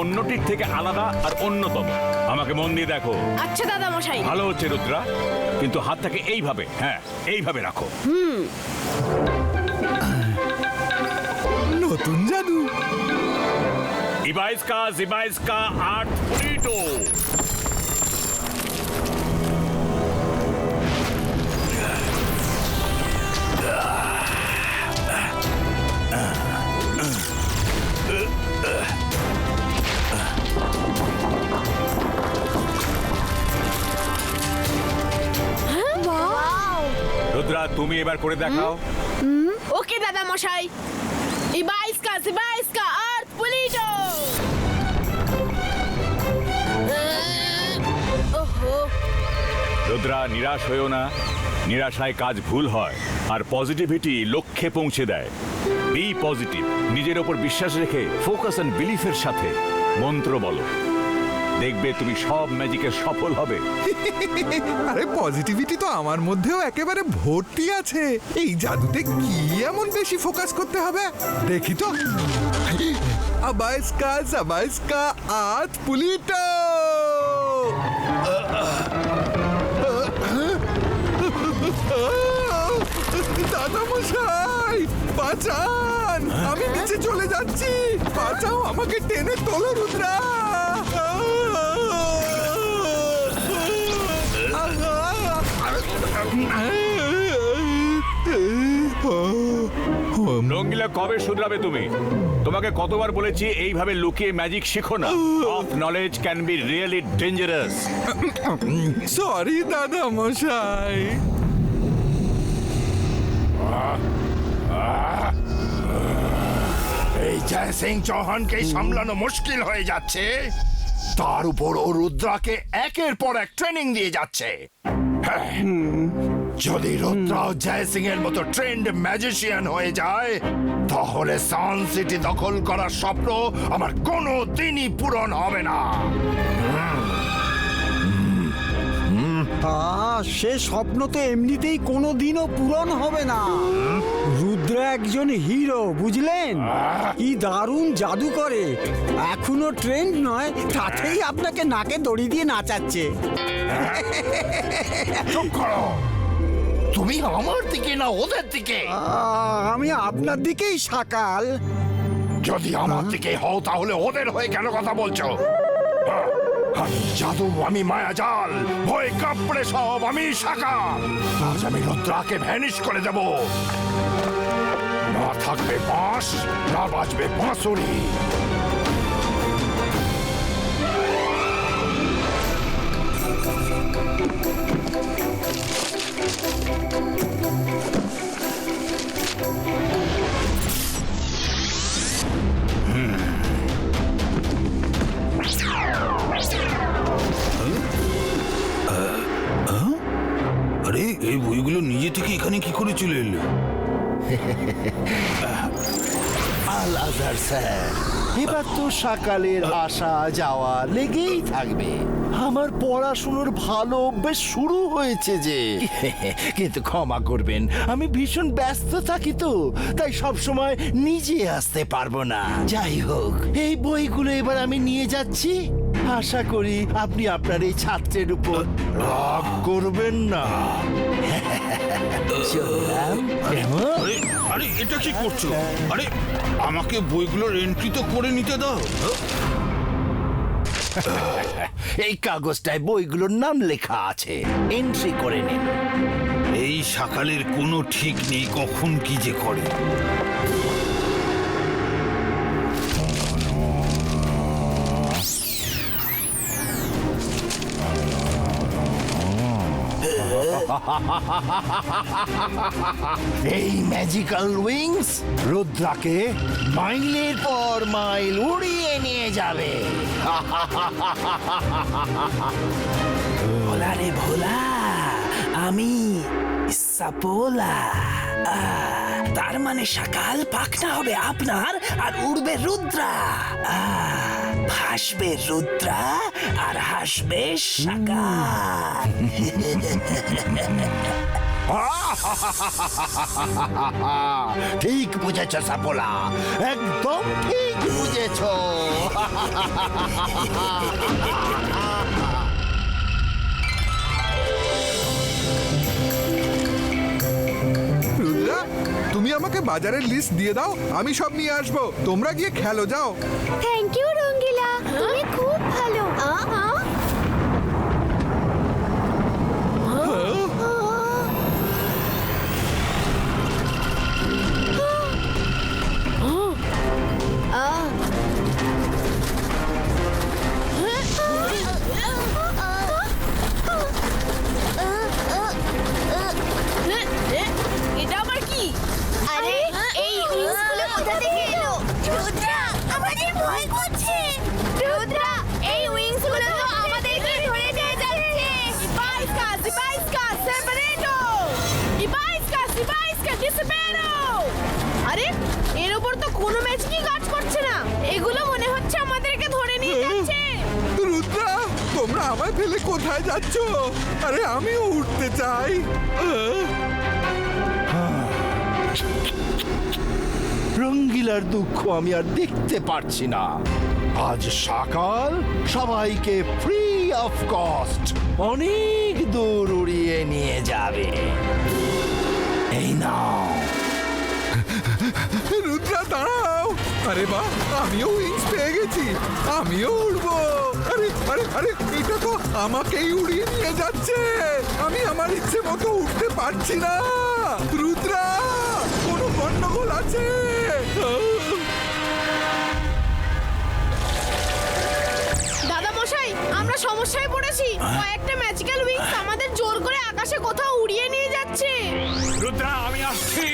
অন্যটির থেকে আলাদা আর অন্যতম। আমাকে মন দিয়ে দেখো। আচ্ছা দাদা মশাই। ভালো হচ্ছে রুদ্রা, কিন্তু হাতটাকে এইভাবে, হ্যাঁ এইভাবে রাখো। নতুন জাদু। ইবাইস্কা আর্ট পুলিটো। রুদ্রা, তুমি এবার করে দেখাও। ওকে দাদা মশাই। ইবাইস্কা আর্ট পুলিটো। ওহো। রুদ্রা, নিরাশ হয়েও না। নিরাশায় কাজ ভুল হয়, আর পজিটিভিটি লক্ষ্যে পৌঁছে দেয়। Be positive. নিজের ওপর বিশ্বাস রেখে ফোকাস এন্ড বিলিফের সাথে মন্ত্র বলো, দেখবে তুমি সব ম্যাজিকে সফল হবে। আরে পজিটিভিটি তো আমার মধ্যেও একেবারে ভর্তি আছে। এই জাদুতে কি এমন বেশি ফোকাস করতে হবে দেখি তো। আবাইস্কা আর্ট পুলিটো। দাদা মশাই বাঁচান, আমি নিচে চলে যাচ্ছি। বাঁচাও, আমাকে টেনে তোলো রুদ্রা। রঙ্গিলা, কবে শুধরাবে তুমি? তোমাকে কতবার বলেছি এইভাবে লুকিয়ে ম্যাজিক শেখো না। Of knowledge can be really dangerous. Sorry দাদা মশাই। এই জয় সিং চৌহানকে সামলানো মুশকিল হয়ে যাচ্ছে, তার উপর ও রুদ্রাকে একের পর এক ট্রেনিং দিয়ে যাচ্ছে। হ্যাঁ, যদি রুদ্রাও জয় সিং এর মতো ট্রেন্ড ম্যাজিশিয়ান হয়ে যায়, তাহলে সান সিটি দখল করার স্বপ্ন আমার কোনো দিনই পূরণ হবে না। সে স্বপ্ন তো এমনিতেই কোনোদিনও পূরণ হবে না। রুদ্র একজন হিরো, বুঝলেন? কি দারুণ জাদু করে। এখনো ট্রেন্ড নয়, তাতেই আপনাকে নাকে দড়ি দিয়ে নাচাচ্ছে। চুপ করো, তুমি আমার দিকে না ওদের দিকে? আমি আপনার দিকেই সাকাল। যদি আমার দিকে হও তাহলে ওদের হয়ে কেন কথা বলছো? আমি জাদু, আমি মায়াজাল, ভয় কাপড়ে সব আমি সাকাল। আজ আমি রুদ্রাকে ভ্যানিশ করে দেব। না থাকবে বাঁশ, না বাজবে বাঁশুরি। আরে এই বইগুলো নিজে থেকে এখানে কি করে চলে এলো? আল আজহার স্যার, এবার তো সকালের আসা যাওয়া লেগেই থাকবে। আমার পড়াশুনোর ভালো অভ্যেস শুরু হয়েছে যে। কিন্তু ক্ষমা করবেন, আমি ভীষণ ব্যস্ত থাকি তো, তাই সব সময় নিজে আসতে পারবো না। যাই হোক, এই বইগুলো এবার আমি নিয়ে যাচ্ছি। আশা করি আপনি আপনার এই ছাত্রের উপর রাগ করবেন না। আরে আরে এটা কি করছো? আরে আমাকে বইগুলোর এন্ট্রি তো করে নিতে দাও। এই কাগজটায় বইগুলোর নাম লেখা আছে, এন্ট্রি করে নিন। এই সকালের কোনো ঠিক নেই, কখন কি যে করে। এই ম্যাজিক্যাল উইংস রুদ্রাকে মাইলের পর মাইল উড়িয়ে নিয়ে যাবে। ভোলা রে ভোলা, আমি সাপোলা। তার মানে সকাল পাখনা হবে আপনার, আর উড়বে রুদ্রা। ভাসবে রুদ্রা আর হাসবে সকাল। ঠিক বুঝেছ সাপোলা, একদম ঠিক বুঝেছ। রুদ্রা, তুমি আমাকে বাজারের লিস্ট দিয়ে দাও, আমি সব নিয়ে আসবো। তোমরা গিয়ে খেলো, যাও। থ্যাংক ইউ রঙ্গিলা, তুমি খুব ভালো। এটা আবার কি? আরে এই উইংসগুলো কোথা থেকে এলো? রুদ্রা, আমাদের ভয় করছে। রুদ্রা, এই উইংসগুলো তো আমাদেরকে ধরে নিয়ে যাচ্ছে। Ibaiska, separato! Ibaiska, disapero! আরে এর উপর তো কোনো ম্যাজিকই কাজ করছে না। এগুলো মনে হচ্ছে আমাদেরকে ধরে নিয়ে যাচ্ছে। রুদ্রা, তোমরা আমায় ফেলে কোথায় যাচ্ছ? আরে আমিও উঠতে চাই। রঙ্গিলার দুঃখ আমি আর দেখতে পারছি না। আজ সকাল সবাইকে ফ্রি অফ কস্ট অনেক দূর উড়িয়ে নিয়ে যাবে। এই নাও। রুদ্রা, দাঁড়াও। আরে বাহ, আমিও উইংস পেয়ে গেছি, আমিও উড়বো। আরে আরে আরে, এটা তো আমাকেই উড়িয়ে নিয়ে যাচ্ছে। আমি আমার ইচ্ছে মতো উঠতে পারছি না। রুদ্রা, কোনো গন্ডগোল আছে? দাদা মশাই, আমরা সমস্যায় পড়েছি। কয়েকটা ম্যাজিক্যাল উইংস আমাদের জোর করে আকাশে কোথাও উড়িয়ে নিয়ে যাচ্ছে। রুদ্রা, আমি আসছি।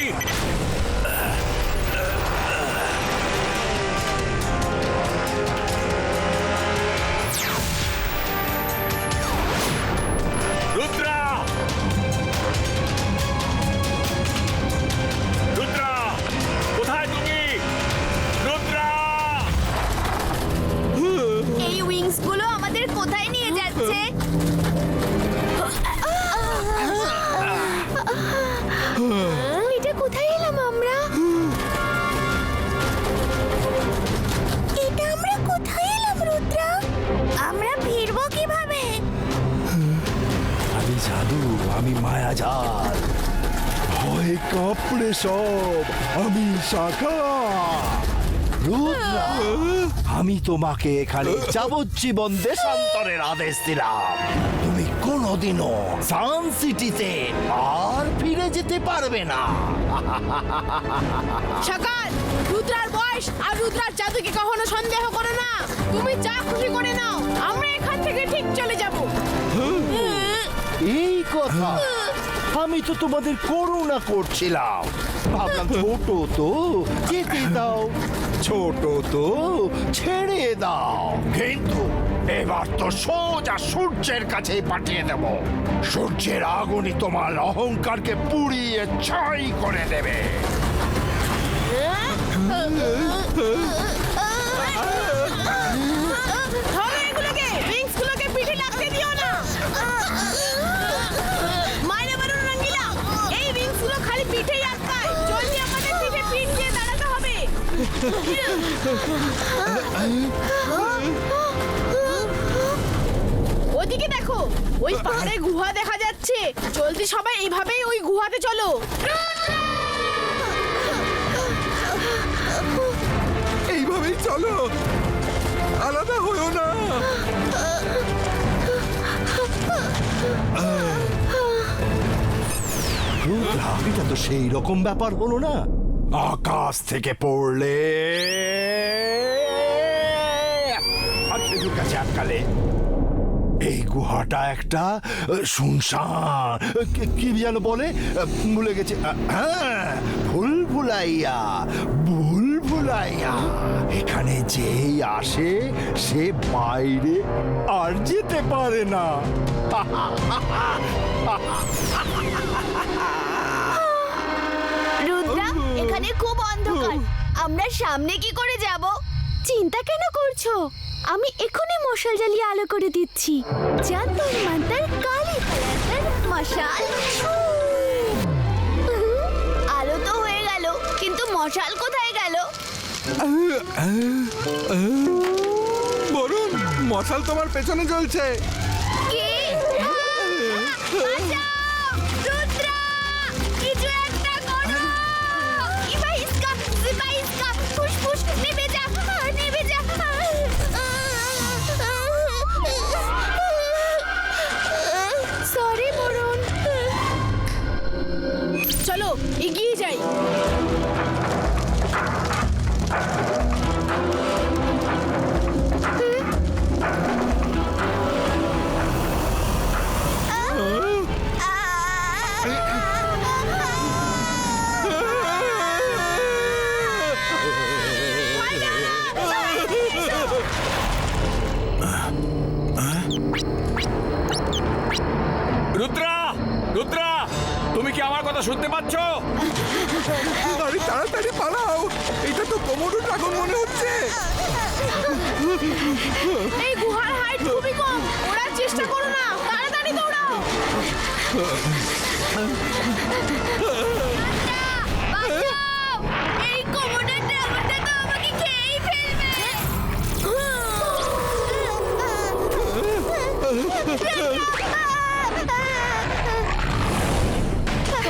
রুদ্রা, রুদ্রা, কোথায় তুমি? রুদ্রা! এই উইংস গুলো আমাদের কোথায় নিয়ে যাচ্ছে? এটা কোথায় এলাম আমরা? এটা আমরা কোথায় এলাম রুদ্রা? আমরা ফিরবো কিভাবে? আমি জাদু, আমি মায়াজাল, ভয় কাঁপড়ে সব আমি শাখা। রুদ্রা, আমি তোমাকে এখানে যাবজ্জীবন দেশান্তরের আদেশ দিলাম। তুমি কোনোদিনও সান সিটিতে আর ফিরে যেতে পারবে না। সকাল, রুদ্রার বয়স আর রুদ্রার জাদুকে কখনো সন্দেহ করো না। তুমি যা খুশি করে নাও, আমরা এখান থেকে ঠিক চলে যাব। এই কথা, আমি তো তোমাদের করুণা করছিলাম। ভাবলাম ছোট তো যেতে দাও, ছোট তো ছেড়ে দাও। কিন্তু এবার তো সোজা সূর্যের কাছেই পাঠিয়ে দেব। সূর্যের আগুনই তোমার অহংকারকে পুড়িয়ে ছাই করে দেবে। ধরো এগুলোকে, উইংসগুলোকে পিঠে লাগতে দিও না। মাইনে মারুন রঙ্গিলা, এই উইংসগুলো খালি পিঠেই আটকায়। জলদি আমাদের পিঠে পিঠ দিয়ে দাঁড়াতে হবে। ওদিকে দেখো, ওই পাহাড়ে গুহা দেখা যাচ্ছে। জলদি সবাই এইভাবেই ওই গুহাতে চলো। এইভাবেই চলো, আলাদা হয়েও না। রুদ্রা, এটা তো সেই রকম ব্যাপার হলো না। আকাশ থেকে পড়লে আর খেজুর গাছে আটকালে। এই গুহাটা একটা শুনশান, কি যেন বলে, ভুলে গেছে। হ্যাঁ, ভুলভুলাইয়া, ভুলভুলাইয়া। এখানে যেই আসে সে বাইরে আর যেতে পারে না। রুদ্রা, এখানে খুব অন্ধকার। আমরা সামনে কি করে যাব? চিন্তা কেন করছো? আমি এখনই মশাল জ্বালিয়ে আলো করে দিচ্ছি। জান্তর মান্তর কালী পালাতর মশাল ছু। মশাল কোথায় গেল? বরুণ, মশাল তোমার পেছনে জ্বলছে। কি? বাঁচাও! রুদ্রা! কিছু একটা করো! ইবাইস্কা! জিবাইস্কা! ফুসফুস! নেমে যা! নেমে যা! সরি বরুণ। চলো এগিয়ে যাই। রুদ্রা, রুদ্রা, তুমি কি আমার কথা শুনতে পাচ্ছ? আরে তাড়াতাড়ি পালাও, এটা তো কোমোডো ড্রাগন মনে হচ্ছে। এই গুহার হাইট খুবই কম, ওড়ার চেষ্টা করো না, তাড়াতাড়ি দৌড়াও। বাঁচাও! এই কোমোডো ড্রাগনটা তো আমাকে খেয়েই ফেলবে।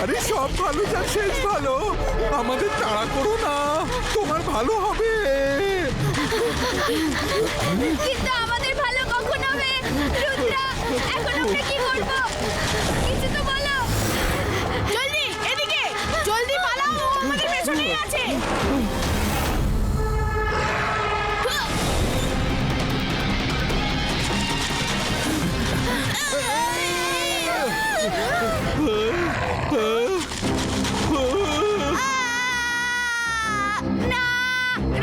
আরে সব ভালো যার শেষ ভালো, আমাদের তাড়া করো না, তোমার ভালো হবে। কিন্তু আমাদের ভালো কখন হবে? রুদ্রা, এখন আমরা কি করব? কিছু তো বলো। জলদি এদিকে, জলদি পালাও, ও আমাদের পেছনেই আছে। না,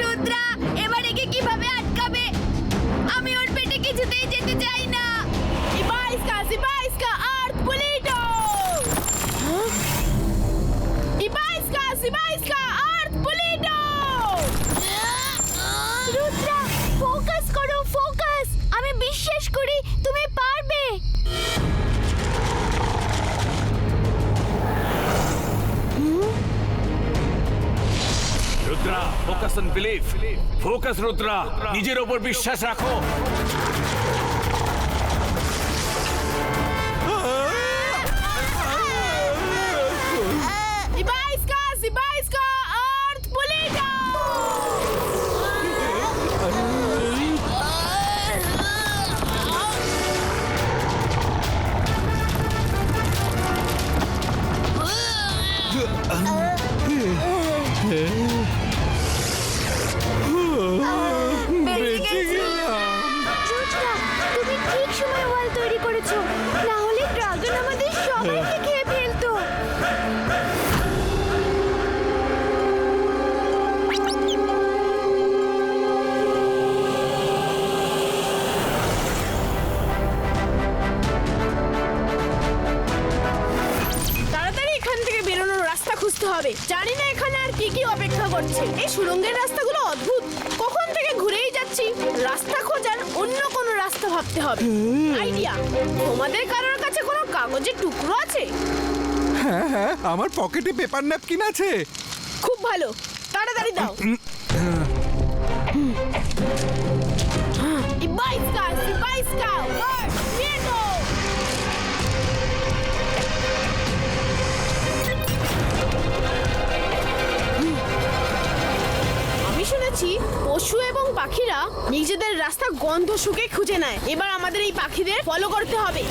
রুদ্রা, এবার একে কিভাবে আটকাবে? আমি ওর পেটে কিছুতেই যেতে চাই না। ইবাইস্কা, জিবাইস্কা, আর্থ পুলিটো। ইবাইস্কা, জিবাইস্কা, আর্থ পুলিটো। রুদ্রা, ফোকাস করো, ফোকাস। আমি বিশ্বাস করি তুমি পারবে। Rudra, focus on believe. Focus Rudra, নিজের ওপর বিশ্বাস রাখো। ইবাইস্কা, জিবাইস্কা, আর্থ পুলিটো। বেঁচে গেলাম। রুদ্রা, তুমি ঠিক সময় ওয়াল তৈরি করেছো, না হলে ড্রাগন আমাদের সবাইকে খেয়ে ফেলতো। তাড়াতাড়ি এখান থেকে বেরোনোর রাস্তা খুঁজতে হবে। জানি না এখানে আর কি কি অপেক্ষা করছে। এই সুড়ঙ্গের রাস্তাগুলো অদ্ভুত, কখন থেকে ঘুরেই যাচ্ছি। রাস্তা খোঁজার অন্য কোনো রাস্তা ভাবতে হবে। আইডিয়া, তোমাদের কারোর কাছে কোনো কাগজের টুকরো আছে? হ্যাঁ হ্যাঁ, আমার পকেটে পেপার ন্যাপকিন আছে। খুব ভালো, তাড়াতাড়ি দাও। ইবাইস্কা, জিবাইস্কা, আর্থ পুলিটো। আমি শুনেছি পশু এবং পাখিরা নিজেদের রাস্তা গন্ধ শুকে খুঁজে নেয়। এবার আমাদের এই পাখিদের ফলো করতে হবে।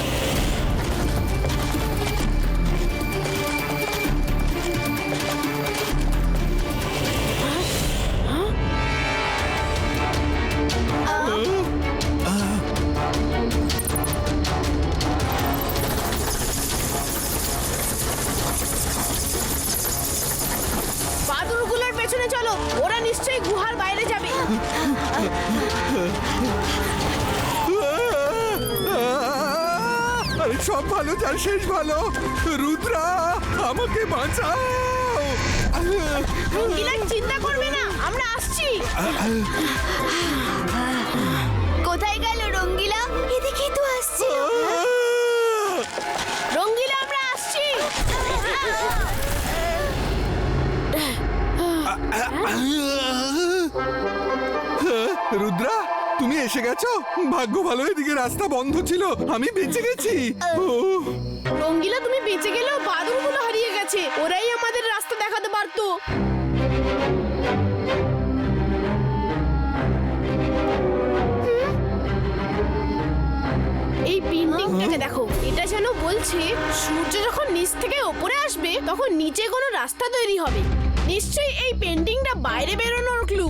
বাদুড়গুলোর পেছনে চলো, ওরা নিশ্চয়ই গুহার বাইরে যাবে। আরে সব ভালো যার শেষ ভালো, রুদ্রা আমাকে বাঁচাও। রঙ্গিলা, চিন্তা করবে না, আমরা আসছি। কোথায় গেল রঙ্গিলা? এদিকেই তো আসছে। রঙ্গিলা, আমরা আসছি। তুমি এসে গেছো? ভাগ্য ভালো, এদিকে রাস্তা বন্ধ ছিল, আমি বেঁচে গেছি। ও রঙ্গিলা, তুমি বেঁচে গেলেও বাদুড়গুলো হারিয়ে গেছে, ওরাই আমাদের রাস্তা দেখাতে পারতো। এই পেন্টিংটাকে দেখো, এটা যেন বলছে সূর্য যখন নিচ থেকে ওপরে আসবে তখন নিচে কোনো রাস্তা তৈরি হবে। নিশ্চয়ই এই পেন্টিংটা বাইরে বেরোনোর ক্লু।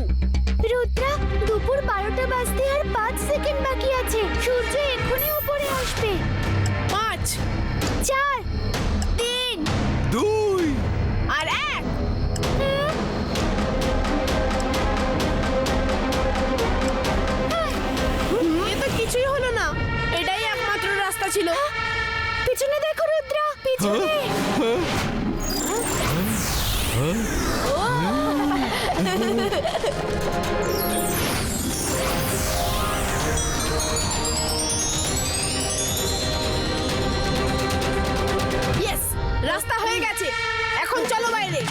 রুদ্রা, দুপুর 12টা বাজতে আর 5 সেকেন্ড বাকি আছে। সূর্য এক্ষুনি উপরে আসবে। 5, 4, 3, 2 আর 1। এ তো কিছুই হলো না, এটাই একমাত্র রাস্তা ছিল। পিছনে দেখো রুদ্রা, পিছনে। ইয়েস, রাস্তা হয়ে গেছে। এখন চলো বাইরে।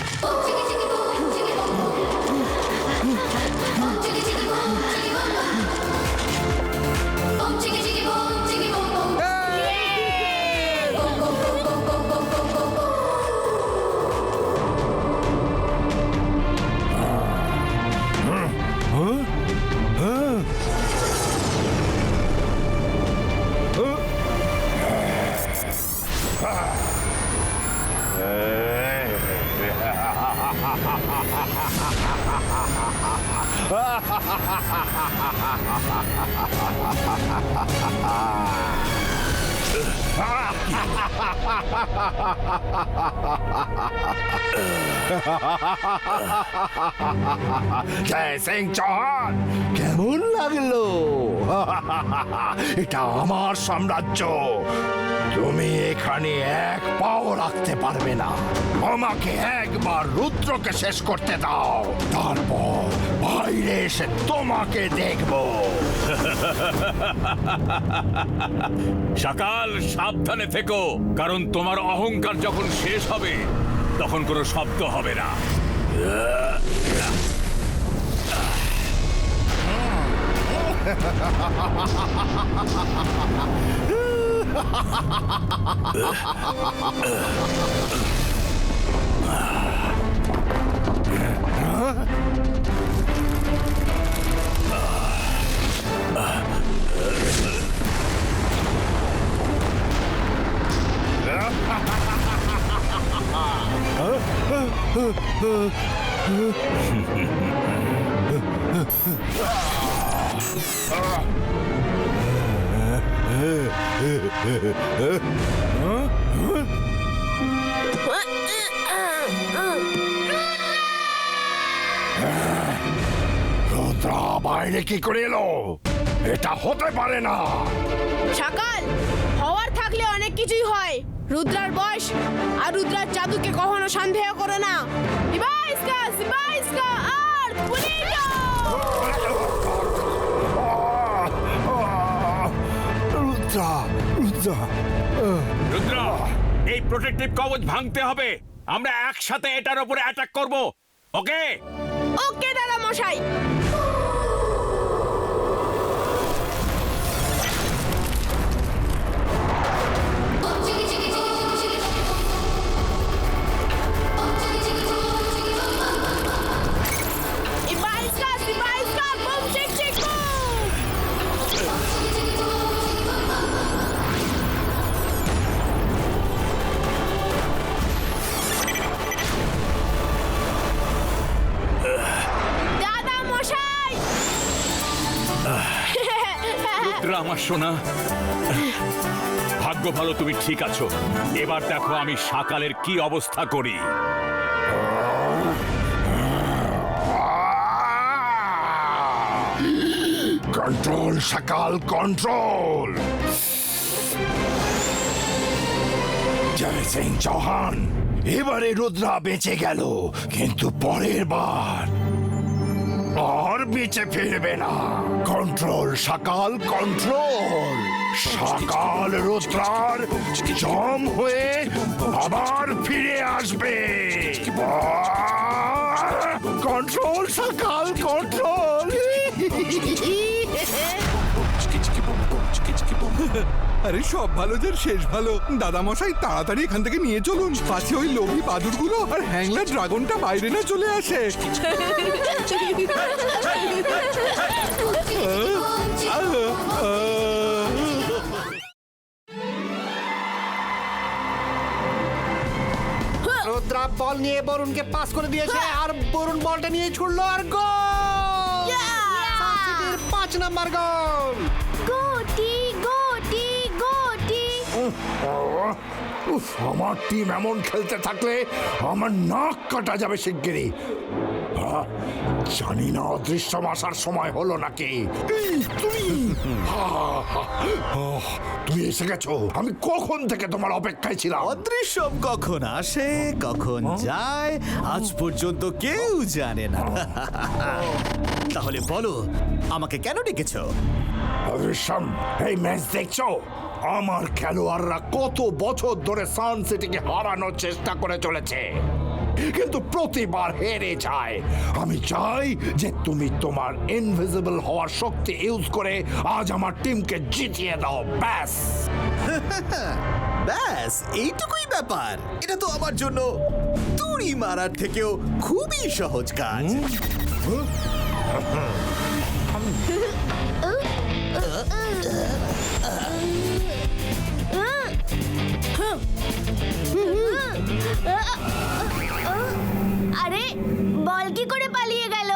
জয় সিং চৌহান, কেমন লাগলো? এটা আমার সাম্রাজ্য, তুমি এখানে এক পাও রাখতে পারবে না। আমাকে একবার রুদ্রকে শেষ করতে দাও, তারপর বাইরে এসে তোমাকে দেখবো। সকাল, সাবধানে থেকো, কারণ তোমার অহংকার যখন শেষ হবে তখন কোনো শব্দ হবে না। রুদ্রা বাইরে কি করে এলো? এটা হতে পারে না। সকাল, হওয়ার থাকলে অনেক কিছুই হয়। রুদ্রার বয়স আর রুদ্রার জাদুকে কখনো সন্দেহ করো না। সিবাইস্কা আর পুলিটো। রুদ্রা, রুদ্রা, রুদ্র, এই প্রোটেক্টিভ কবচ ভাঙতে হবে। আমরা একসাথে এটার উপরে অ্যাটাক করব। ওকে? ওকে দাদা মশাই। সিবাইস্কা, বুম চিক চিক বুম। দাদা মশাই। রুদ্র, আমার সোনা, ভাগ্য ভালো তুমি ঠিক আছো। এবার দেখো আমি সকালের কি অবস্থা করি। কন্ট্রোল সকাল, কন্ট্রোল। জয় সিং চৌহান, এবারে রুদ্রা বেঁচে গেল, কিন্তু পরের বার আর বেঁচে ফিরবে না। কন্ট্রোল সকাল, কন্ট্রোল। সকাল রুদ্রার জম হয়ে আবার ফিরে আসবে। কন্ট্রোল সকাল, কন্ট্রোল। আরে সব ভালো যার শেষ ভালো। দাদা মশাই তাড়াতাড়ি এখান থেকে নিয়ে চলুন, পাছে ওই লোভী বাদুরগুলো আর হ্যাংলার ড্রাগনটা বাইরে না চলে আসে। রুদ্রা বল নিয়ে বরুণকে পাস করে দিয়েছে আর বরুণ বলটা নিয়ে ছুড়লো আর গোল! সানসিটির 5 নাম্বার গোল! গোটি গোটি গোটি। উফ, আমার টিম এমন খেলতে থাকলে আমার নাক কাটা যাবে শিগগিরই। জানি না অদৃশ্য আসার সময় হলো নাকি। এই, তুমি এসে গেছো। আমি কখন থেকে তোমার অপেক্ষায় ছিলাম। অদৃশ্যম কখন আসে কখন যায় আজ পর্যন্ত কেউ জানে না। তাহলে বলো আমাকে কেন ডেকেছো? অদৃশ্যম, এই ম্যাচ দেখছো? আমার খেলোয়াড়রা কত বছর ধরে সান সিটিকে হারানোর চেষ্টা করে চলেছে, কিন্তু প্রতিবার হেরে যায়। আমি চাই যে তুমি তোমার ইনভিজিবল হওয়ার শক্তি ইউজ করে আজ আমার টিমকে জিতিয়ে দাও। ব্যাস। ব্যাস এইটুকুই ব্যাপার? এটা তো আমার জন্য তুড়ি মারার থেকেও খুবই সহজ কাজ। আরে বল কি করে পালিয়ে গেল?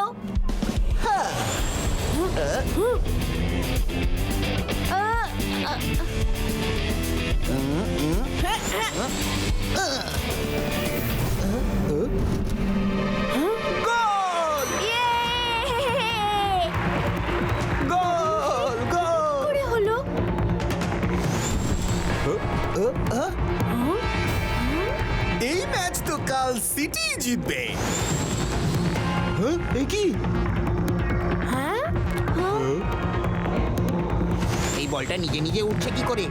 গোল! ইয়ে! গোল! গোল! করে হলো? এই ম্যাচ তো কাল সিটি জিতবে। এই কি? হ্যাঁ? এই বলটা নিজে নিজে উঠছে কি করে?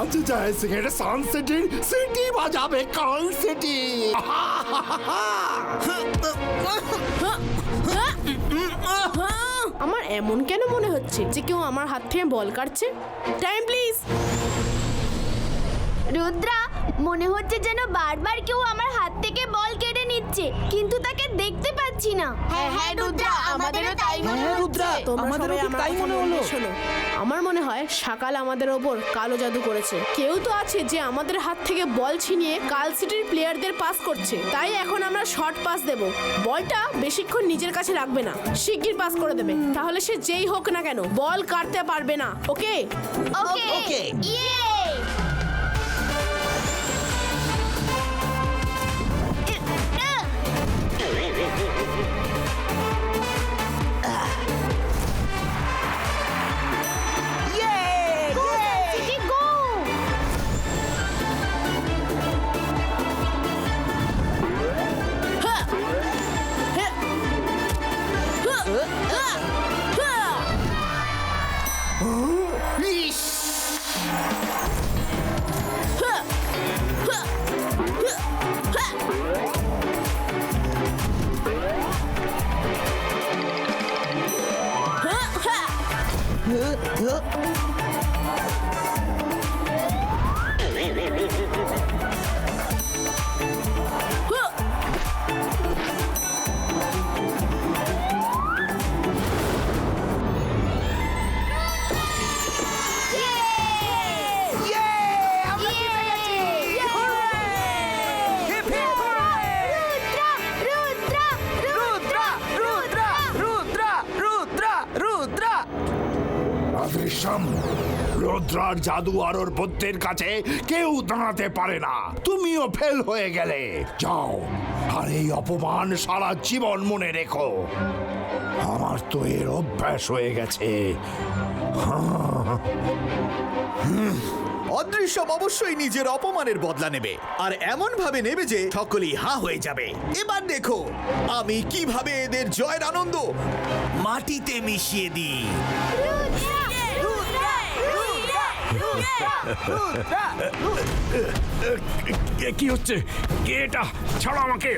আজ জয় সিং এর সান সিটির সিটি বাজাবে কাল সিটি। আমার এমন কেন মনে হচ্ছে যে কেউ আমার হাত থেকে বল কাটছে? Time please. রুদ্রা, মনে হচ্ছে যেন বারবার কেউ আমার হাত থেকে বল কেড়ে নিচ্ছে, কিন্তু তাকে দেখতে পাচ্ছি না। হ্যাঁ হ্যাঁ রুদ্রা, আমাদেরও তাই মনে হ্যাঁ, হচ্ছে। রুদ্রা, তোমরা আমাদেরও সবাই ঠিক আমার তাই কথা মনে মন দিয়ে হলো। শোনো। আমার মনে হয় সকাল আমাদের ওপর কালো জাদু করেছে। কেউ তো আছে যে আমাদের হাত থেকে বল ছিনিয়ে কাল সিটির প্লেয়ারদের পাস করছে। তাই এখন আমরা শর্ট পাস দেব। বলটা বেশিক্ষণ নিজের কাছে রাখবে না, শিগগির পাস করে দেবে। তাহলে সে যেই হোক না কেন বল কাটতে পারবে না। ওকে? ওকে ওকে। ইয়ে! সিটি গো! হ্যাঁ। হ্যাঁ। হ্যাঁ। হ্যাঁ। হ্যাঁ। হ্যাঁ। হ্যাঁ। হ্যাঁ। হ্যাঁ। হ্যাঁ। অদৃশ্যম, রুদ্রার জাদু আর ওর বুদ্ধির কাছে কেউ দাঁড়াতে পারে না। তুমিও ফেল হয়ে গেলে। যাও, আর এই অপমান সারা জীবন মনে রেখো। আমার তো এর অভ্যাস হয়ে গেছে। অদৃশ্যম অবশ্যই নিজের অপমানের বদলা নেবে, আর এমন ভাবে নেবে যে সকলেই হাঁ হয়ে যাবে। এবার দেখো আমি কিভাবে এদের জয়ের আনন্দ মাটিতে মিশিয়ে দিই। কি হচ্ছে? কে এটা? ছাড়ো আমাকে,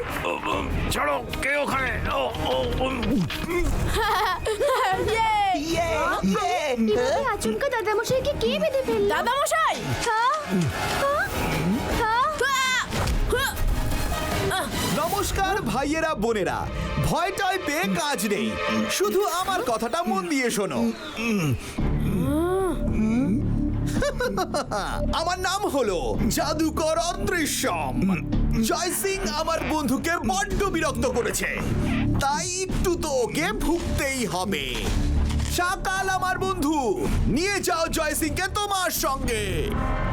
ছাড়ো। কে ওখানে? আচমকা দাদামশাইকে কে বেঁধে ফেলল? দাদামশাই! নমস্কার ভাইয়েরা বোনেরা, ভয়টায় পেয়ে কাজ নেই, শুধু আমার কথাটা মন দিয়ে শোনো। আমার নাম হলো জাদুকর অদৃশ্যম। জয় সিং আমার বন্ধুকে বড্ড বিরক্ত করেছে, তাই একটু তো ওকে ভুগতেই হবে। সকাল আমার বন্ধু, নিয়ে যাও জয় সিংকে তোমার সঙ্গে।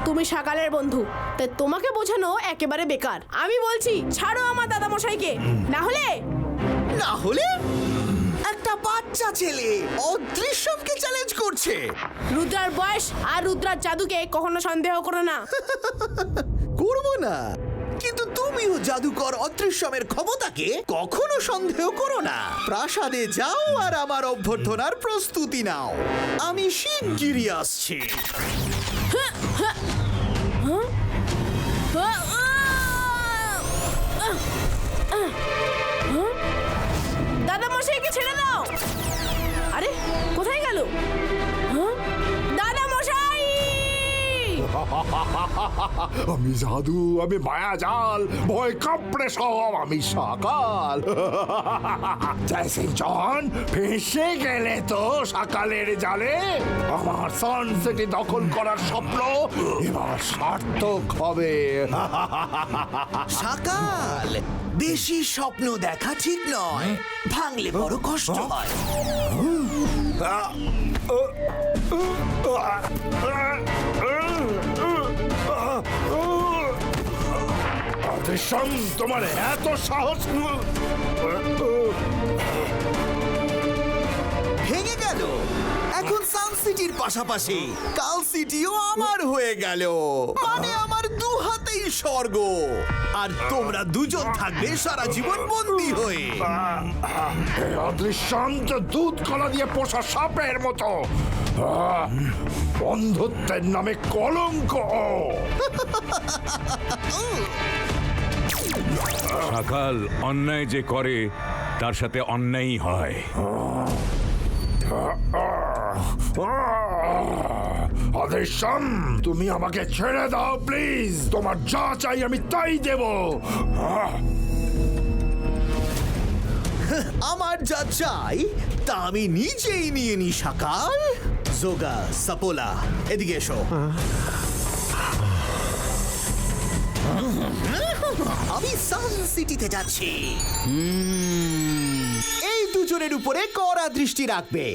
তুমি সকালের বন্ধু, তাই তোমাকে বোঝানো একেবারে বেকার। আমি বলছি ছাড়ো আমার দাদামশাইকে, না হলে একটা বাচ্চা ছেলে অদৃশ্যমকে চ্যালেঞ্জ করছে। রুদ্রার বয়স আর রুদ্রার জাদুকে কখনো সন্দেহ করো না। করবো না, কিন্তু তুমিও জাদুকর অদৃশ্যমের ক্ষমতাকে কখনো সন্দেহ করো না। প্রাসাদে যাও আর আমার অভ্যর্থনার প্রস্তুতি নাও, আমি শিগগিরই আসছি। দাদামশাইকে ছেড়ে দাও। আরে কোথায় গেল? দাদামশাই! আমি জাদু, আমি মায়াজাল, ভয় কাপড়ে সব আমি সকাল। জয় সিং চৌহান, ফেঁসে গেলে তো সকালের জালে। আমার সান সিটি দখল করার স্বপ্ন এবার সার্থক হবে। সকাল, বেশি স্বপ্ন দেখা ঠিক নয়, ভাঙলে বড় কষ্ট হয়। অদৃশ্যম, তোমার এত সাহস! ভেঙে গেল। এখন সান সিটির পাশাপাশি কাল সিটিও আমার হয়ে গেল, মানে আমার দু হাতেই স্বর্গ। আর তোমরা দুজন থাকবে সারা জীবন বন্দী হয়ে। অদৃশ্যম তো দুধ কলা দিয়ে পোষা সাপের মতো, বন্ধুত্বের নামে কলঙ্ক। সকাল অন্যায় যে করে তার সাথে অন্যায়ই হয়। অদৃশ্যম, তুমি আমাকে ছেড়ে দাও প্লিজ। তোমার যা চাই আমি তাই দেব। আমার যা চাই তা আমি নিজেই নিয়ে নি। সকাল, জোগা, সাপোলা, এদিকে এসো। আমি সান সিটিতে যাচ্ছি। এই দুজনের উপরে কড়া দৃষ্টি রাখবে।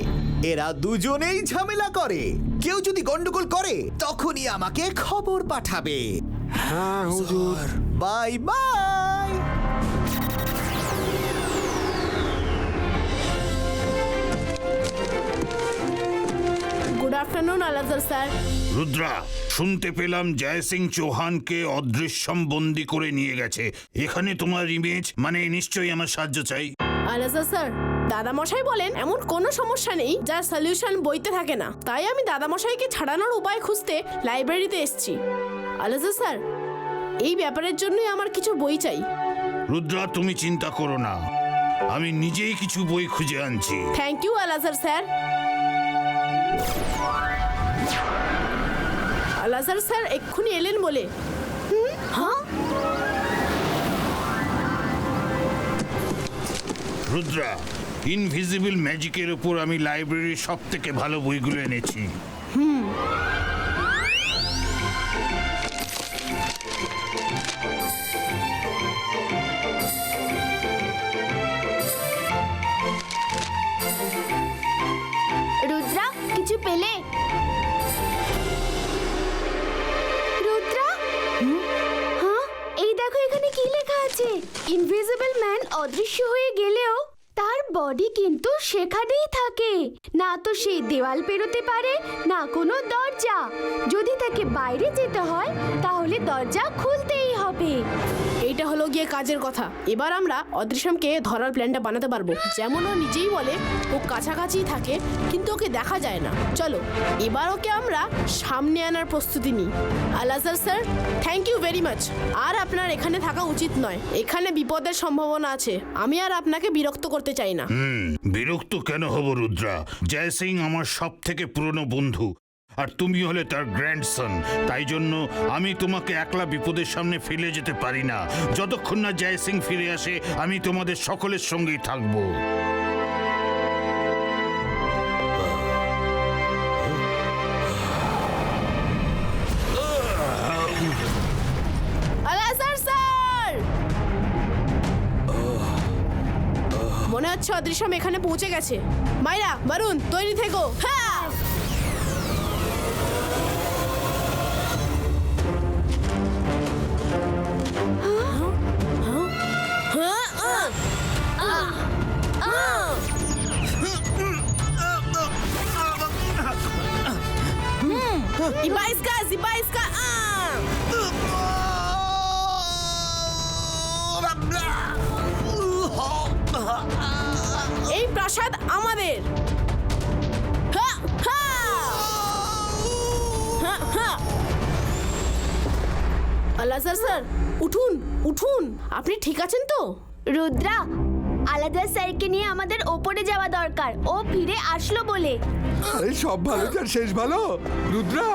এরা দুজনেই ঝামেলা করে, কেউ যদি গন্ডগোল করে তখনই আমাকে খবর পাঠাবে। হ্যাঁ হুজুর। Bye bye. Good afternoon Alazar sir. Rudra, শুনতে পেলাম জয় সিং চৌহানকে অদৃশ্যম বন্দি করে নিয়ে গেছে। এখানে তোমার ইমেজ, মানে নিশ্চয়ই আমার সাহায্য চাই। আলাজার স্যার, দাদামশাই বলেন এমন কোনো সমস্যা নেই যার সলিউশন বইতে থাকে না, তাই আমি দাদামশাইকে ছাড়ানোর উপায় খুঁজতে লাইব্রেরিতে এসেছি। আলাজার স্যার, এই ব্যাপারের জন্যই আমার কিছু বই চাই। রুদ্রা, তুমি চিন্তা করো না, আমি নিজেই কিছু বই খুঁজে আনছি। Thank you Alazar sir. Alazar sir এক্ষুনি এলেন বলে। হ্যাঁ, রুদ্রা, ইনভিজিবল ম্যাজিকের উপর আমি লাইব্রেরির সব থেকে ভালো বইগুলো এনেছি। রুদ্রা, কিছু পেলে? রুদ্রা, হ্যাঁ, এই দেখো এখানে কি লেখা আছে। ইনভিজিবল ম্যান অদৃশ্য হয়ে গেলেও তার বডি কিন্তু সেখানেই থাকে, না তো সেই দেওয়াল পেরোতে পারে না কোনো দরজা। যদি তাকে বাইরে যেতে হয় তাহলে দরজা খুলতেই হবে। এইটা হলো গিয়ে কাজের কথা। এবার আমরা অদৃশ্যমকে ধরার প্ল্যানটা বানাতে পারবো। যেমন ও নিজেই বলে ও কাছাকাছি থাকে কিন্তু ওকে দেখা যায় না। চলো এবার ওকে আমরা সামনে আনার প্রস্তুতি নিই। Alazar sir, thank you very much. আর আপনার এখানে থাকা উচিত নয়, এখানে বিপদের সম্ভাবনা আছে। আমি আর আপনাকে বিরক্ত করতে চাই না। বিরক্ত কেন হব রুদ্রা? জয় সিং আমার সব থেকে পুরনো বন্ধু, আর তুমি হলে তার গ্র্যান্ডসন। তাই জন্য আমি তোমাকে একলা বিপদের সামনে ফেলে যেতে পারি না। যতক্ষণ না জয় সিং ফিরে আসে আমি তোমাদের সকলের সঙ্গেই থাকবো। আলাজার স্যার, মনে হচ্ছে অদৃশ্যম এখানে পৌঁছে গেছে। মাইরা, বারুন, তৈরি থেকো। হ্যাঁ, ইবাইসকা এই প্রাসাদ আমাদের। আলাজার স্যার, উঠুন উঠুন, আপনি ঠিক আছেন তো? রুদ্রা, আলাদা স্যারকে নিয়ে আমাদের ওপরে যাওয়া দরকার, ও ফিরে আসলো বলে। আরে সব ভালো যার শেষ ভালো। রুদ্রা,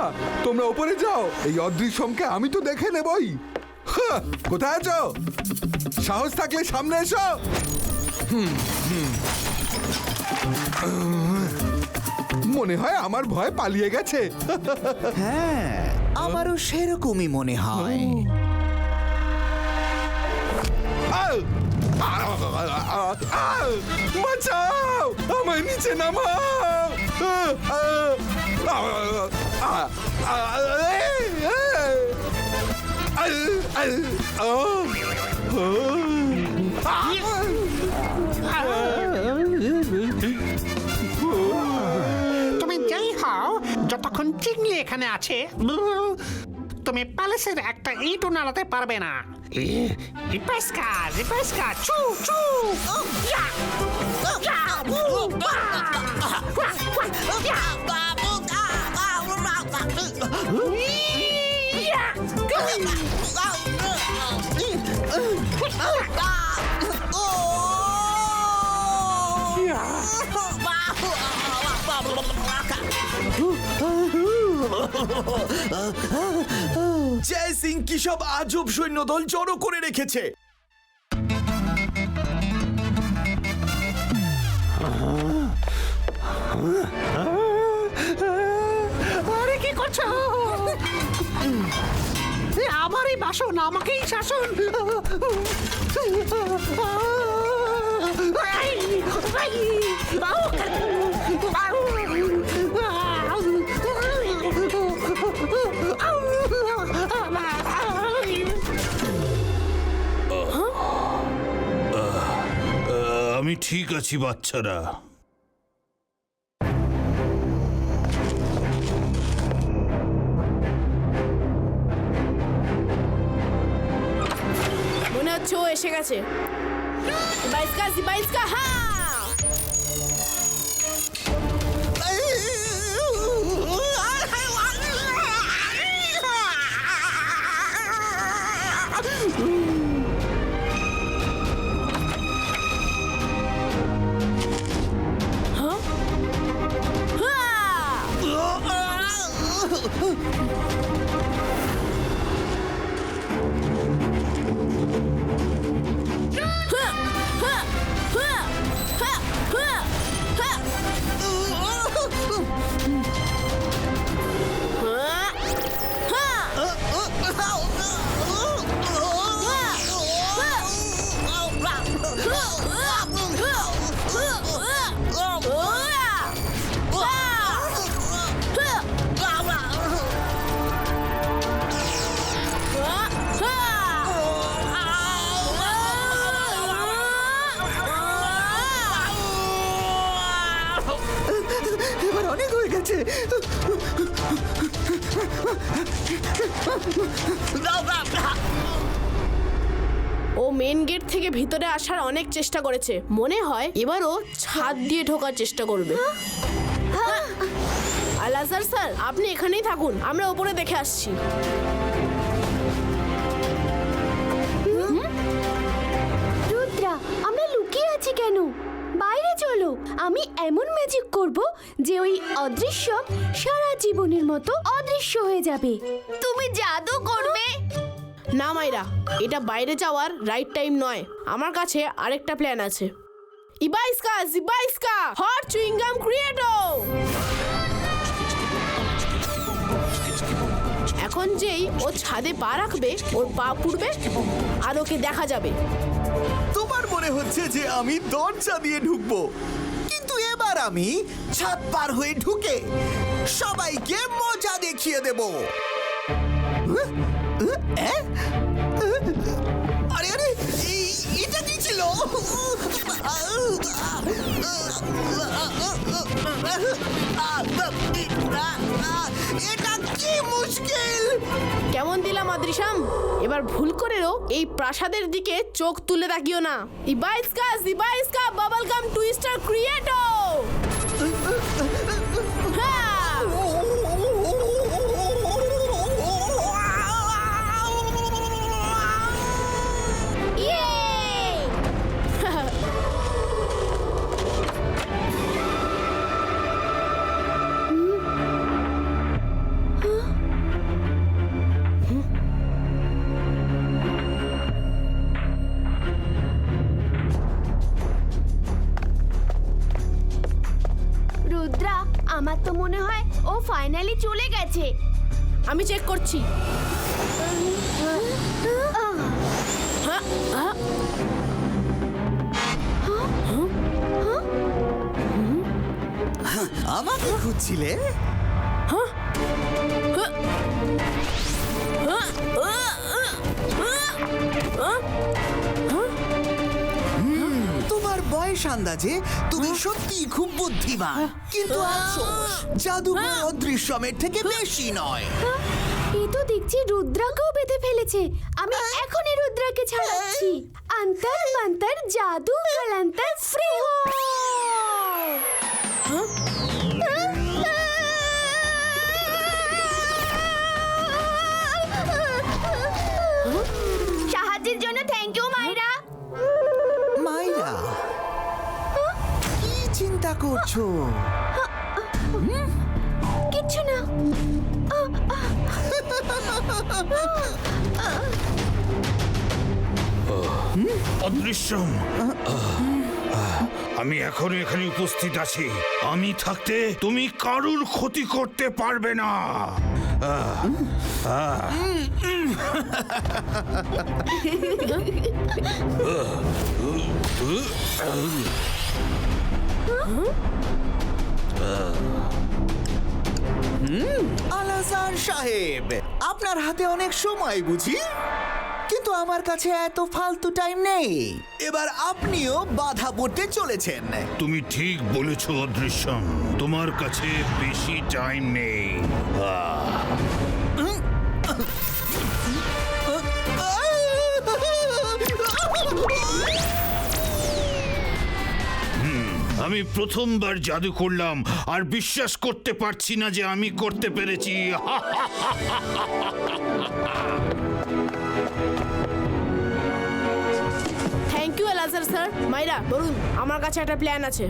তোমরা উপরে যাও, এই অদৃশ্যমকে আমি তো দেখে নেবই। হ্যাঁ, কোথায় আছো? সাহস থাকলে সামনে এসো। মনে হয় আমার ভয় পালিয়ে গেছে। হ্যাঁ, আমারও সেরকমই মনে হয়। বাঁচাও, আমায় নিচে নামাও। তুমি যেই হও, যতক্ষণ চিংড়ি এখানে আছে তুমি প্যালেসের একটা ইটও নাড়াতে পারবে না। ইপাইস্কা চু চু ইয়া ইয়া বা জয় সিং কি সব আজব সৈন্যদল জড়ো করে রেখেছে। আরে কি করছো? আমারই বাসন, আমাকেই শাসন। আমি ঠিক আছি বাচ্চারা। মনে হচ্ছে ও এসে গেছে। ইবাইস্কা হ্যাঁ। অনেক হয়ে গেছে। ও মেন গেট থেকে ভিতরে আসার অনেক চেষ্টা করেছে, মনে হয় এবারও ছাদ দিয়ে ঢোকার চেষ্টা করবে। আলাজার স্যার, আপনি এখানেই থাকুন, আমরা উপরে দেখে আসছি। রুদ্রা, আমরা লুকিয়ে আছি কেন? বাইরে চলো, আমি এমন ম্যাজিক করব যে ওই অদৃশ্য সারা জীবনের মতো অদৃশ্য হয়ে যাবে। তুমি জাদু করবে? না মাইরা, এটা বাইরে যাওয়ার রাইট টাইম নয়। আমার কাছে আরেকটা প্ল্যান আছে। ইবাইস্কা জিবাইস্কা হট চুইংগাম ক্রিয়েটো। এখন যেই ও ছাদে পা রাখবে, ওর পা পুড়বে আর ওকে দেখা যাবে। তোমার মনে হচ্ছে যে আমি দরজা দিয়ে ঢুকবো, কিন্তু এবার আমি ছাদ পার হয়ে ঢুকে সবাইকে মজা দেখিয়ে দেব। আরে আরে, এটা কি ছিল? এটা কি মুশকিল! কেমন দিলাম আদৃশাম? এবার ভুল করেও এই প্রাসাদের দিকে চোখ তুলে তাকিও না। ইবাইস্কা জিবাইস্কা বাবল গাম টুইস্টার ক্রিয়েটো। হ্যাঁ, ইয়ে! রুদ্রা, আমার তো মনে হয় ও ফাইনালি চলে গেছে। আমি চেক করছি। হ্যাঁ, হ্যাঁ। আমাকে খুঁজছিলে? তোমার বয়স আন্দাজে তুমি সত্যি খুব বুদ্ধিমান, কিন্তু আফসোস জাদুকর অদৃশ্যমের থেকে বেশি নয়। এ তো দেখছি রুদ্রাকেও বেঁধে ফেলেছে। আমি এখনই রুদ্রাকে ছাড়াচ্ছি। অন্তর মন্তর জাদু কালান্তর ফ্রি হো। সাহায্যের জন্য থ্যাংক ইউ মাইরা। মাইরা, কি চিন্তা করছো? কিচ্ছু না। অদৃশ্যম, আমি এখনো এখানে উপস্থিত আছি। আমি থাকতে তুমি কারুর ক্ষতি করতে পারবে না। আলাজার সাহেব, আপনার হাতে অনেক সময় বুঝি, কিন্তু আমার কাছে এত ফালতু টাইম নেই। এবার আপনিও বাধা পড়তে চলেছেন। তুমি ঠিক বলেছ অদৃশ্যম, তোমার কাছে বেশি টাইম নেই। আমি প্রথমবার জাদু করলাম আর বিশ্বাস করতে পারছি না যে আমি করতে পেরেছি। Thank you Alazar sir. Maira বলুন, আমার কাছে একটা প্ল্যান আছে।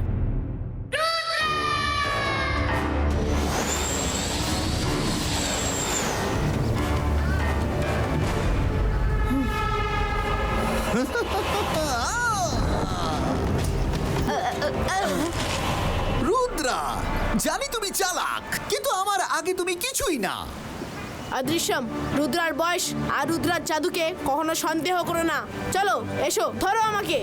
রুদ্রা, জানি তুমি চালাক, কিন্তু আমার আগে তুমি কিছুই না। অদৃশ্যম, রুদ্রার বয়স আর রুদ্রার জাদুকে কখনো সন্দেহ করো না। চলো এসো, ধরো আমাকে।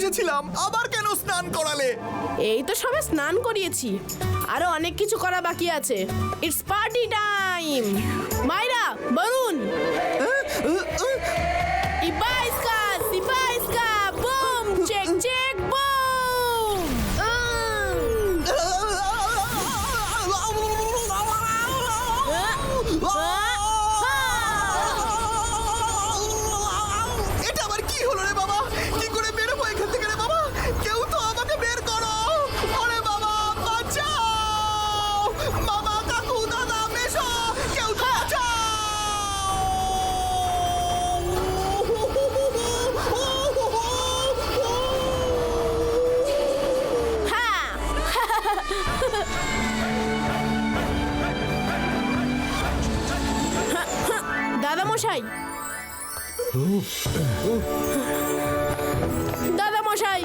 এসেছিলাম, আবার কেন স্নান করালে? এই তো সবে স্নান করিয়েছি, আরো অনেক কিছু করা বাকি আছে। It's party time. Maira, Barun, ইবাইস্কা, বুম, চেক চেক, বুম। এটা আবার কি হলো রে বাবা? কি করে বেরোবো এখান থেকে রে বাবা? কেউ তো আমাকে বের করো। ওরে বাবা, বাঁচাও! মামা, কাকু, দাদা, মেশো, কেউ তো বাঁচাও! হ্যাঁ। দাদা মশাই, দাদা মশাই,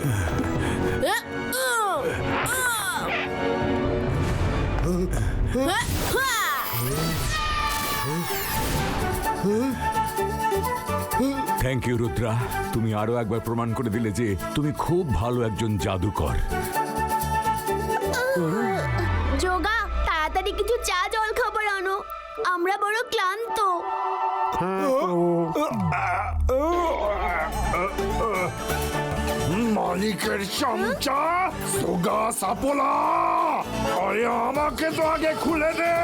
থ্যাংক ইউ রুদ্রা, তুমি আরো একবার প্রমাণ করে দিলে যে তুমি খুব ভালো একজন জাদুকর। যোগা, তাড়াতাড়ি কিছু চা জল খাবার আনো, আমরা বড় ক্লান্ত। মালিকের চামচা সোগা সাপোলা, আরে আমাকে তো আগে খুলে দে।